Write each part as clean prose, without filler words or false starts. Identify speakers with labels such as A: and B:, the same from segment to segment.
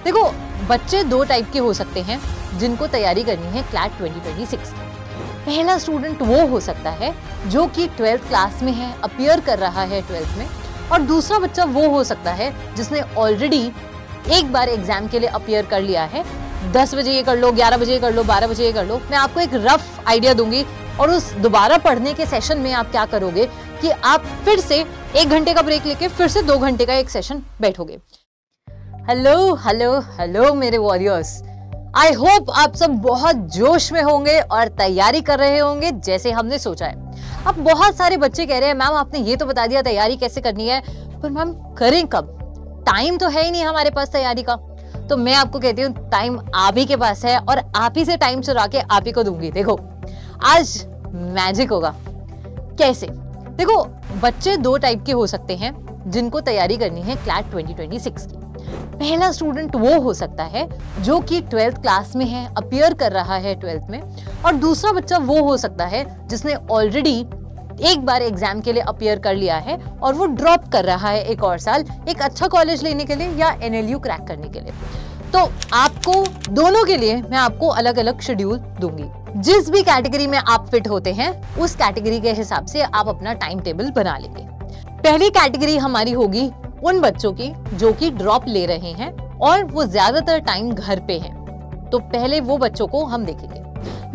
A: देखो, बच्चे दो टाइप के हो सकते हैं जिनको तैयारी करनी है क्लैट 2026। पहला स्टूडेंट वो हो सकता है जो कि 12th क्लास में है, अपीयर कर रहा है 12th में, और दूसरा बच्चा वो हो सकता है जिसने ऑलरेडी एक बार एग्जाम के लिए अपीयर कर लिया है। 10 बजे ये कर लो, 11 बजे ये कर लो, 12 बजे ये कर लो। मैं आपको एक रफ आइडिया दूंगी और उस दोबारा पढ़ने के सेशन में आप क्या करोगे कि आप फिर से 1 घंटे का ब्रेक लेके फिर से 2 घंटे का एक सेशन बैठोगे। हेलो हेलो हेलो मेरे वॉरियर्स, आई होप आप सब बहुत जोश में होंगे और तैयारी कर रहे होंगे जैसे हमने सोचा है। अब बहुत सारे बच्चे कह रहे हैं मैम आपने ये तो बता दिया तैयारी कैसे करनी है, पर मैम करें कब? टाइम तो है ही नहीं हमारे पास तैयारी का। तो मैं आपको कहती हूँ टाइम आप ही के पास है और आप ही से टाइम चुरा के आप ही को दूंगी। देखो आज मैजिक होगा। कैसे? देखो, बच्चे दो टाइप के हो सकते हैं जिनको तैयारी करनी है क्लैट 2026 की। पहला स्टूडेंट वो हो सकता है जो कि 12th क्लास में है, अपीयर कर रहा है 12th में, और दूसरा बच्चा वो हो सकता है जिसने ऑलरेडी एक बार एग्जाम के लिए अपीयर कर लिया है और वो ड्रॉप कर रहा है एक और साल एक अच्छा कॉलेज लेने के लिए या NLU क्रैक करने के लिए। तो आपको दोनों के लिए मैं आपको अलग अलग शेड्यूल दूंगी। जिस भी कैटेगरी में आप फिट होते हैं उस कैटेगरी के हिसाब से आप अपना टाइम टेबल बना लेंगे। पहली कैटेगरी हमारी होगी उन बच्चों की जो कि ड्रॉप ले रहे हैं और वो ज्यादातर टाइम घर पे हैं। तो पहले वो बच्चों को हम देखेंगे।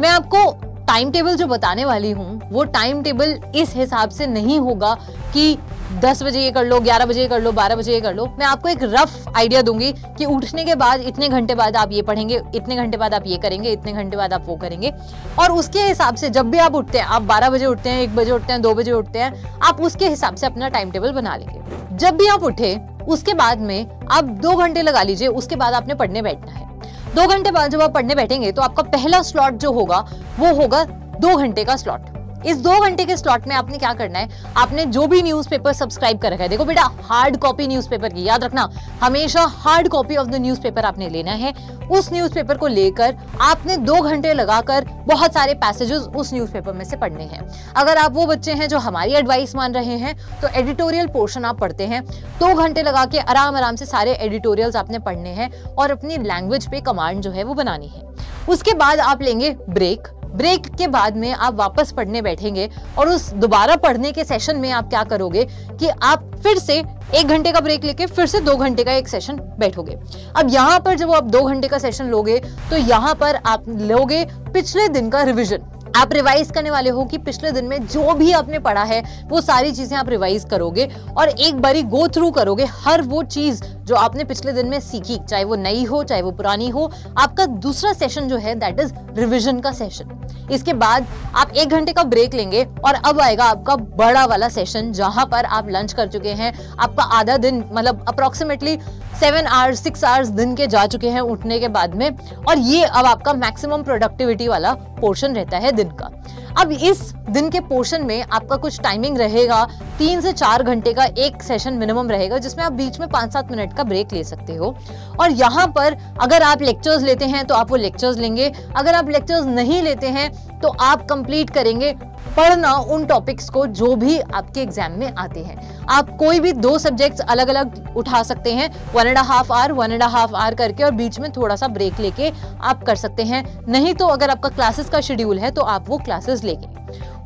A: मैं आपको टाइम टेबल जो बताने वाली हूँ वो टाइम टेबल इस हिसाब से नहीं होगा कि 10 बजे ये कर लो, 11 बजे ये कर लो, 12 बजे ये कर लो। मैं आपको एक रफ आइडिया दूंगी कि उठने के बाद इतने घंटे बाद आप ये पढ़ेंगे, इतने घंटे बाद आप ये करेंगे, इतने घंटे बाद आप वो करेंगे। और उसके हिसाब से जब भी आप उठते हैं, आप 12 बजे उठते हैं, 1 बजे उठते हैं, 2 बजे उठते हैं, आप उसके हिसाब से अपना टाइम टेबल बना लेंगे। जब भी आप उठे उसके बाद में आप 2 घंटे लगा लीजिए, उसके बाद आपने पढ़ने बैठना है। 2 घंटे बाद जब आप पढ़ने बैठेंगे तो आपका पहला स्लॉट जो होगा वो होगा 2 घंटे का स्लॉट। इस 2 घंटे के स्लॉट में आपने क्या करना है, आपने जो भी न्यूज़पेपर सब्सक्राइब कर रखा है, देखो बेटा हार्ड कॉपी न्यूज़पेपर की याद रखना, हमेशा hard copy of the newspaper आपने लेना है। उस न्यूज़पेपर को लेकर आपने 2 घंटे लगाकर बहुत सारे पैसेजेस उस न्यूज़पेपर में से पढ़ने हैं। अगर आप वो बच्चे हैं जो हमारी एडवाइस मान रहे हैं तो एडिटोरियल पोर्शन आप पढ़ते हैं। 2 घंटे लगा के आराम से सारे एडिटोरियल्स आपने पढ़ने हैं और अपनी लैंग्वेज पे कमांड जो है वो बनानी है। उसके बाद आप लेंगे ब्रेक। ब्रेक के बाद में आप वापस पढ़ने बैठेंगे और उस दोबारा पढ़ने के सेशन में आप क्या करोगे कि आप फिर से 1 घंटे का ब्रेक लेके फिर से 2 घंटे का एक सेशन बैठोगे। अब यहाँ पर जब आप 2 घंटे का सेशन लोगे तो यहाँ पर आप लोगे पिछले दिन का रिवीजन। आप रिवाइज करने वाले हो कि पिछले दिन में जो भी आपने पढ़ा है वो सारी चीजें आप रिवाइज करोगे और एक बारी गो थ्रू करोगे हर वो चीज जो आपने पिछले दिन में सीखी, चाहे वो नई हो चाहे वो पुरानी हो। आपका दूसरा सेशन जो है दैट इज रिवीजन का सेशन। इसके बाद आप 1 घंटे का ब्रेक लेंगे और अब आएगा आपका बड़ा वाला सेशन जहां पर आप लंच कर चुके हैं। आपका आधा दिन मतलब अप्रोक्सीमेटली 6 आवर्स दिन के जा चुके हैं उठने के बाद में, और ये अब आपका मैक्सिमम प्रोडक्टिविटी वाला पोर्शन रहता है दिन का। अब इस दिन के पोर्शन में आपका कुछ टाइमिंग रहेगा, 3 से 4 घंटे का एक सेशन मिनिमम रहेगा जिसमें आप बीच में 5-7 मिनट का ब्रेक ले सकते हो। और यहाँ पर अगर आप लेक्चर्स लेते हैं तो आप वो लेक्चर्स लेंगे, अगर आप लेक्चर्स नहीं लेते हैं तो आप कंप्लीट करेंगे पढ़ना उन टॉपिक्स को जो भी आपके एग्जाम में आते हैं। आप कोई भी 2 सब्जेक्ट्स अलग अलग उठा सकते हैं, 1.5 आवर करके, और बीच में थोड़ा सा ब्रेक लेके आप कर सकते हैं। नहीं तो अगर आपका क्लासेस का शेड्यूल है तो आप वो क्लासेस लेंगे।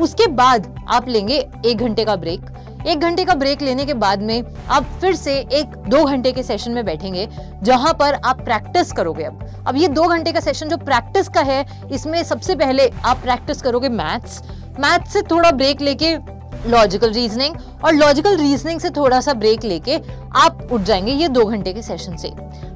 A: उसके बाद आप लेंगे 1 घंटे का ब्रेक। 1 घंटे का ब्रेक लेने के बाद में आप फिर से 1-2 घंटे के सेशन में बैठेंगे जहां पर आप प्रैक्टिस करोगे। अब ये 2 घंटे का सेशन जो प्रैक्टिस का है इसमें सबसे पहले आप प्रैक्टिस करोगे मैथ्स से थोड़ा ब्रेक लेके लॉजिकल रीजनिंग, और लॉजिकल रीजनिंग से थोड़ा सा ब्रेक लेके आप उठ जाएंगे ये 2 घंटे के सेशन से।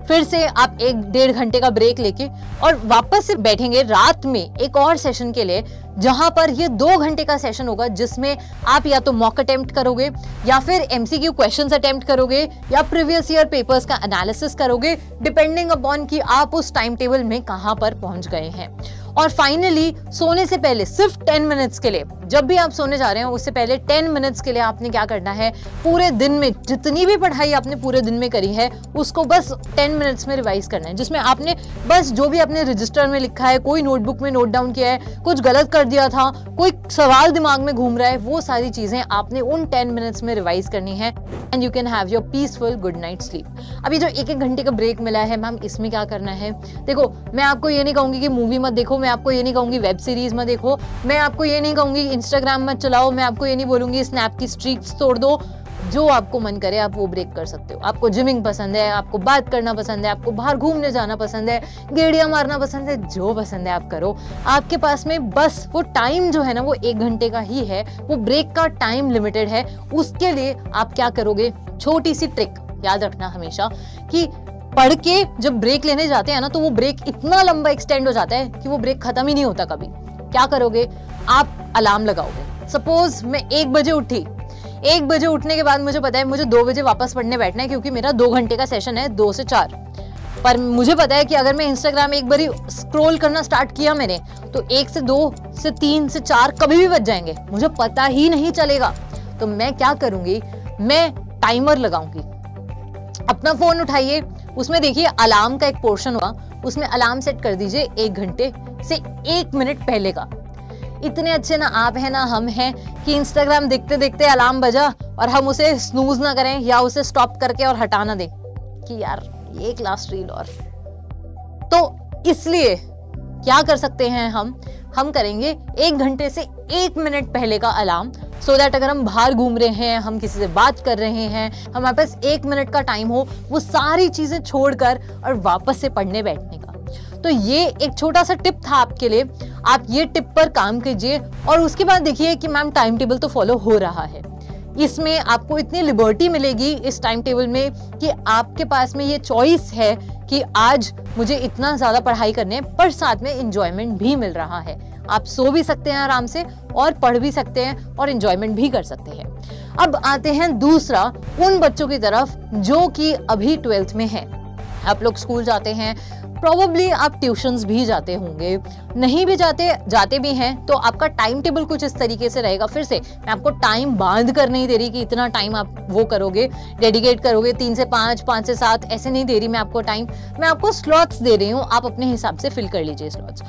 A: फिर से आप 1-1.5 घंटे का ब्रेक लेके और वापस से बैठेंगे रात में एक और सेशन के लिए जहां पर ये 2 घंटे का सेशन होगा जिसमें आप या तो मॉक अटेम्प्ट करोगे या फिर MCQ क्वेश्चंस अटेम्प्ट करोगे या प्रीवियस ईयर पेपर्स का एनालिसिस करोगे, डिपेंडिंग अपॉन कि आप उस टाइम टेबल में कहां पर पहुंच गए हैं। और फाइनली सोने से पहले सिर्फ 10 मिनट्स के लिए जब भी आप सोने जा रहे हैं उससे पहले 10 मिनट्स के लिए आपने क्या करना है, पूरे दिन में जितनी भी पढ़ाई आपने पूरे दिन में करी है उसको बस 10 मिनट्स में रिवाइज करना है, जिसमें आपने बस जो भी अपने रजिस्टर में लिखा है, कोई नोटबुक में नोट डाउन किया है, कुछ गलत कर दिया था, कोई सवाल दिमाग में घूम रहा है, वो सारी चीजें आपने उन 10 मिनट्स में रिवाइज करनी है and you can have your peaceful good night sleep. अभी जो 1-1 घंटे का ब्रेक मिला है मैम, इसमें क्या करना है? देखो, मैं आपको ये नहीं कहूंगी कि मूवी मत देखो, मैं आपको ये नहीं कहूंगी वेब सीरीज मत देखो, मैं आपको ये नहीं कहूंगी इंस्टाग्राम मत चलाओ, मैं आपको ये नहीं बोलूंगी स्नैप की स्ट्रीक्स तोड़ दो। जो आपको मन करे आप वो ब्रेक कर सकते हो। आपको जिमिंग पसंद है, आपको बात करना पसंद है, आपको बाहर घूमने जाना पसंद है, गेड़ियां मारना पसंद है, जो पसंद है आप करो। आपके पास में बस वो टाइम जो है ना वो 1 घंटे का ही है, वो ब्रेक का टाइम लिमिटेड है। उसके लिए आप क्या करोगे, छोटी सी ट्रिक याद रखना हमेशा कि पढ़ के जब ब्रेक लेने जाते हैं ना तो वो ब्रेक इतना लंबा एक्सटेंड हो जाता है कि वो ब्रेक खत्म ही नहीं होता कभी। क्या करोगे, आप अलार्म लगाओगे। सपोज मैं 1 बजे उठी, 1 बजे उठने के बाद मुझे पता है मुझे 2 बजे वापस पढ़ने बैठना है क्योंकि मेरा 2 घंटे का सेशन है 2 से 4। पर मुझे पता है कि अगर मैं इंस्टाग्राम एक बारी स्क्रॉल करना स्टार्ट किया मैंने तो 1 से 2 से 3 से 4 कभी भी बच जाएंगे, मुझे पता ही नहीं चलेगा। तो मैं क्या करूंगी, मैं टाइमर लगाऊंगी। अपना फोन उठाइए, उसमें देखिए अलार्म का एक पोर्शन होगा, उसमें अलार्म सेट कर दीजिए 1 घंटे से 1 मिनट पहले का। इतने अच्छे ना आप हैं ना हम हैं कि इंस्टाग्राम देखते देखते अलार्म बजा और हम उसे स्नूज ना करें या उसे स्टॉप करके और हटा ना दें कि यार ये एक लास्ट रील और। तो इसलिए क्या कर सकते हैं हम करेंगे 1 घंटे से 1 मिनट पहले का अलार्म, सो दैट अगर हम बाहर घूम रहे हैं, हम किसी से बात कर रहे हैं, हमारे पास 1 मिनट का टाइम हो वो सारी चीजें छोड़कर और वापस से पढ़ने बैठने का। तो ये एक छोटा सा टिप था आपके लिए, आप ये टिप पर काम कीजिए। और उसके बाद देखिए कि मैम टाइम टेबल तो फॉलो हो रहा है, इसमें आपको इतनी लिबर्टी मिलेगी इस टाइम टेबल में कि आपके पास में ये चॉइस है कि आज मुझे इतना ज़्यादा पढ़ाई करने है पर साथ में इंजॉयमेंट भी मिल रहा है। आप सो भी सकते हैं आराम से और पढ़ भी सकते हैं और इंजॉयमेंट भी कर सकते हैं। अब आते हैं दूसरा उन बच्चों की तरफ जो कि अभी 12th में हैं। आप लोग स्कूल जाते हैं, प्रोबेबली आप ट्यूशंस भी जाते होंगे, नहीं भी जाते भी हैं तो आपका टाइम टेबल कुछ इस तरीके से रहेगा। फिर से मैं आपको टाइम बांध कर नहीं दे रही कि इतना टाइम आप वो करोगे, डेडिकेट करोगे 3 से 5, 5 से 7, ऐसे नहीं दे रही मैं आपको टाइम, मैं आपको स्लॉट्स दे रही हूँ, आप अपने हिसाब से फिल कर लीजिए स्लॉट्स।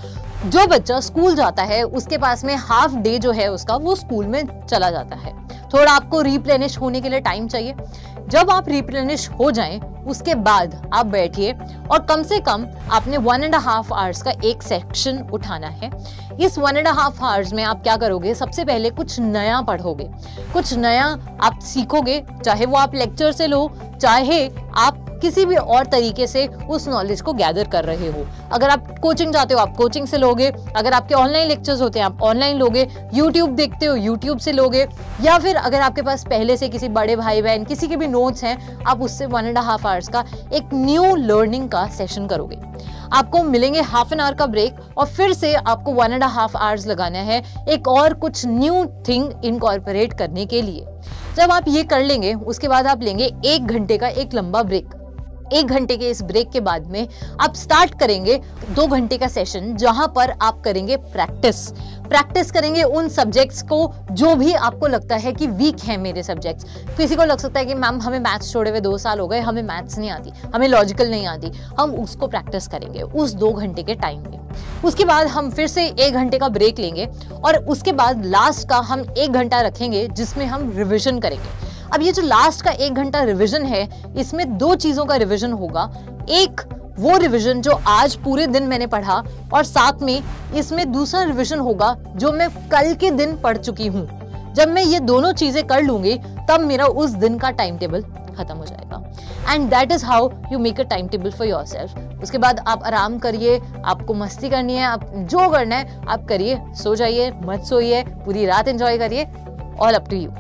A: जो बच्चा स्कूल जाता है उसके पास में हाफ डे जो है उसका वो स्कूल में चला जाता है, थोड़ा आपको रिप्लेनिश होने के लिए टाइम चाहिए। जब आप रिप्लेनिश हो जाएं उसके बाद आप बैठिए और कम से कम आपने 1.5 आवर्स का एक सेक्शन उठाना है। इस 1.5 आवर्स में आप क्या करोगे, सबसे पहले कुछ नया पढ़ोगे, कुछ नया आप सीखोगे, चाहे वो आप लेक्चर से लो, चाहे आप किसी भी और तरीके से उस नॉलेज को गैदर कर रहे हो। अगर आप कोचिंग जाते हो आप कोचिंग से लोगे, अगर आपके ऑनलाइन लेक्चर्स होते हैं आप ऑनलाइन लोगे, यूट्यूब देखते हो यूट्यूब से लोगे, या फिर अगर आपके पास पहले से किसी बड़े भाई बहन किसी के भी नोट्स हैं आप उससे 1.5 आवर्स का एक न्यू लर्निंग का सेशन करोगे। आपको मिलेंगे हाफ एन आवर का ब्रेक और फिर से आपको 1.5 आवर्स लगाना है एक और कुछ न्यू थिंग इनकॉर्पोरेट करने के लिए। जब आप ये कर लेंगे उसके बाद आप लेंगे 1 घंटे का एक लंबा ब्रेक। 1 घंटे के इस ब्रेक के बाद में आप स्टार्ट करेंगे 2 घंटे का सेशन जहां पर आप करेंगे प्रैक्टिस करेंगे उन सब्जेक्ट्स को जो भी आपको लगता है कि वीक है मेरे सब्जेक्ट्स। किसी को लग सकता है कि मैम हमें मैथ्स छोड़े हुए 2 साल हो गए, हमें मैथ्स नहीं आती, हमें लॉजिकल नहीं आती, हम उसको प्रैक्टिस करेंगे उस 2 घंटे के टाइम में। उसके बाद हम फिर से 1 घंटे का ब्रेक लेंगे और उसके बाद लास्ट का हम 1 घंटा रखेंगे जिसमें हम रिविजन करेंगे। अब ये जो लास्ट का 1 घंटा रिवीजन है इसमें 2 चीजों का रिवीजन होगा। एक वो रिवीजन जो आज पूरे दिन मैंने पढ़ा और साथ में इसमें दूसरा रिवीजन होगा जो मैं कल के दिन पढ़ चुकी हूँ। जब मैं ये दोनों चीजें कर लूंगी तब मेरा उस दिन का टाइम टेबल खत्म हो जाएगा। And that is how you make a time table for yourself. उसके बाद आप आराम करिए, आपको मस्ती करनी है, आप जो करना है आप करिए, सो जाइए, मत सोइए, पूरी रात एंजॉय करिए, ऑल अप टू यू।